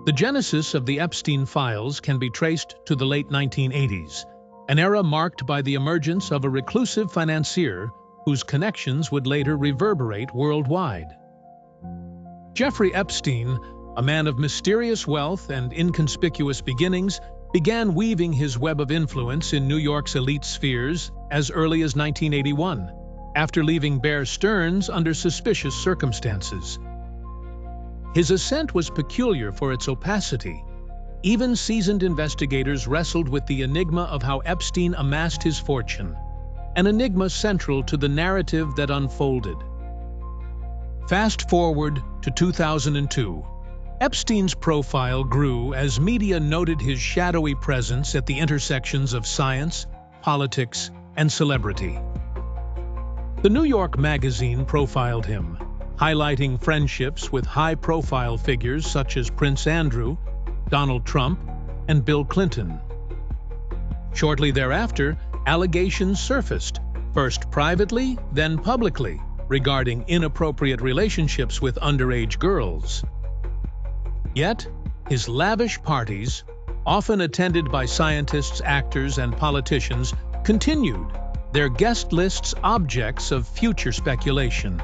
The genesis of the Epstein files can be traced to the late 1980s, an era marked by the emergence of a reclusive financier whose connections would later reverberate worldwide. Jeffrey Epstein, a man of mysterious wealth and inconspicuous beginnings, began weaving his web of influence in New York's elite spheres as early as 1981, after leaving Bear Stearns under suspicious circumstances. His ascent was peculiar for its opacity. Even seasoned investigators wrestled with the enigma of how Epstein amassed his fortune, an enigma central to the narrative that unfolded. Fast forward to 2002. Epstein's profile grew as media noted his shadowy presence at the intersections of science, politics, and celebrity. The New York Magazine profiled him, highlighting friendships with high-profile figures such as Prince Andrew, Donald Trump, and Bill Clinton. Shortly thereafter, allegations surfaced, first privately, then publicly, regarding inappropriate relationships with underage girls. Yet, his lavish parties, often attended by scientists, actors, and politicians, continued, their guest lists objects of future speculation.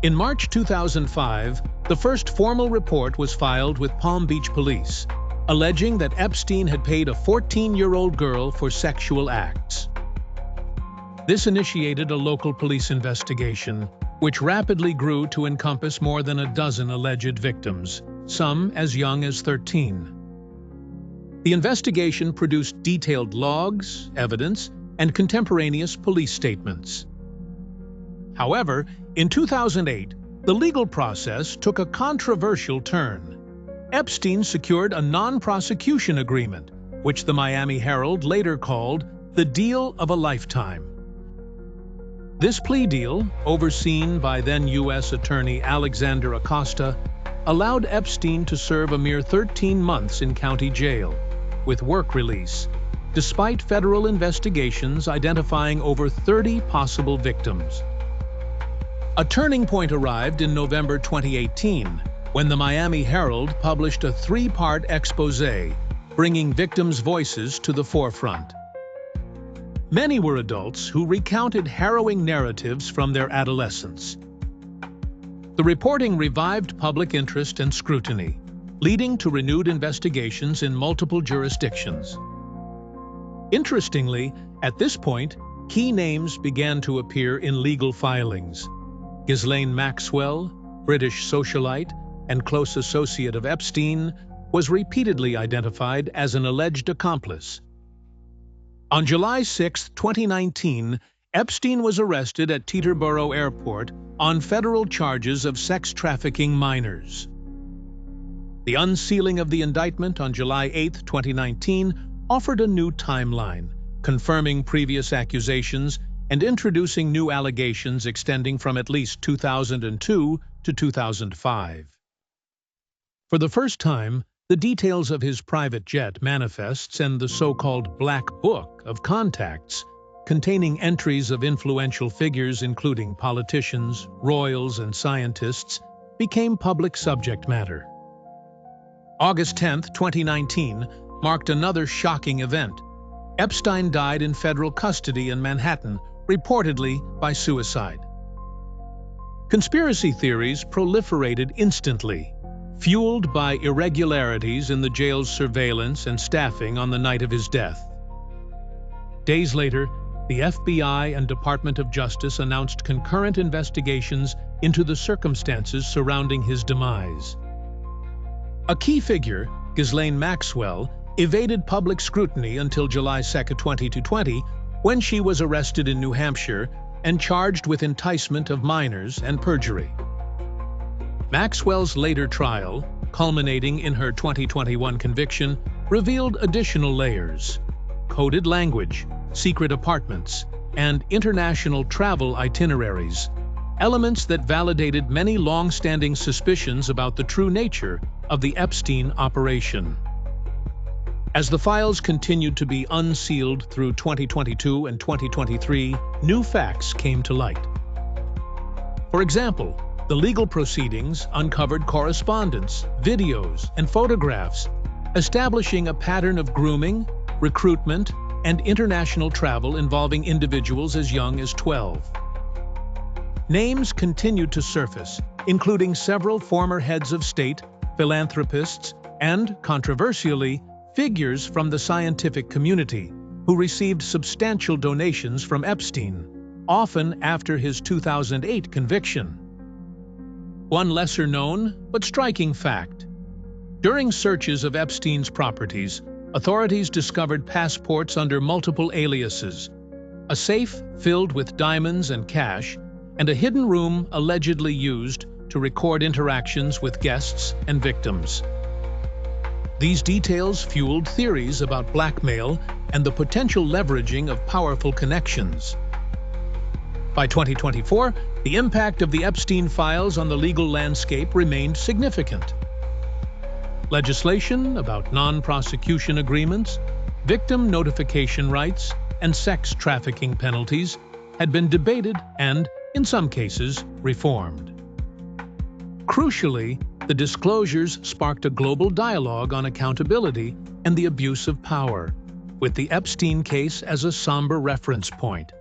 In March 2005, the first formal report was filed with Palm Beach police, alleging that Epstein had paid a 14-year-old girl for sexual acts. This initiated a local police investigation, which rapidly grew to encompass more than a dozen alleged victims, some as young as 13. The investigation produced detailed logs, evidence, and contemporaneous police statements. However, in 2008, the legal process took a controversial turn. Epstein secured a non-prosecution agreement, which the Miami Herald later called the deal of a lifetime. This plea deal, overseen by then U.S. Attorney Alexander Acosta, allowed Epstein to serve a mere 13 months in county jail, with work release, despite federal investigations identifying over 30 possible victims. A turning point arrived in November 2018, when the Miami Herald published a 3-part exposé, bringing victims' voices to the forefront. Many were adults who recounted harrowing narratives from their adolescence. The reporting revived public interest and scrutiny, leading to renewed investigations in multiple jurisdictions. Interestingly, at this point, key names began to appear in legal filings. Ghislaine Maxwell, British socialite and close associate of Epstein, was repeatedly identified as an alleged accomplice. On July 6, 2019, Epstein was arrested at Teterboro Airport on federal charges of sex trafficking minors. The unsealing of the indictment on July 8, 2019, offered a new timeline, confirming previous accusations and introducing new allegations extending from at least 2002 to 2005. For the first time, the details of his private jet manifests and the so-called Black Book of contacts, containing entries of influential figures including politicians, royals, and scientists, became public subject matter. August 10, 2019, marked another shocking event. Epstein died in federal custody in Manhattan, reportedly by suicide. Conspiracy theories proliferated instantly, fueled by irregularities in the jail's surveillance and staffing on the night of his death. Days later, the FBI and Department of Justice announced concurrent investigations into the circumstances surrounding his demise. A key figure, Ghislaine Maxwell, evaded public scrutiny until July 2, 2020, when she was arrested in New Hampshire and charged with enticement of minors and perjury. Maxwell's later trial, culminating in her 2021 conviction, revealed additional layers: coded language, secret apartments, and international travel itineraries, elements that validated many long-standing suspicions about the true nature of the Epstein operation. As the files continued to be unsealed through 2022 and 2023, new facts came to light. For example, The legal proceedings uncovered correspondence, videos, and photographs, establishing a pattern of grooming, recruitment, and international travel involving individuals as young as 12. Names continued to surface, including several former heads of state, philanthropists, and, controversially, figures from the scientific community who received substantial donations from Epstein, often after his 2008 conviction. One lesser-known but striking fact. During searches of Epstein's properties, authorities discovered passports under multiple aliases, a safe filled with diamonds and cash, and a hidden room allegedly used to record interactions with guests and victims. These details fueled theories about blackmail and the potential leveraging of powerful connections. By 2024, the impact of the Epstein files on the legal landscape remained significant. Legislation about non-prosecution agreements, victim notification rights, and sex trafficking penalties had been debated and, in some cases, reformed. Crucially, the disclosures sparked a global dialogue on accountability and the abuse of power, with the Epstein case as a somber reference point.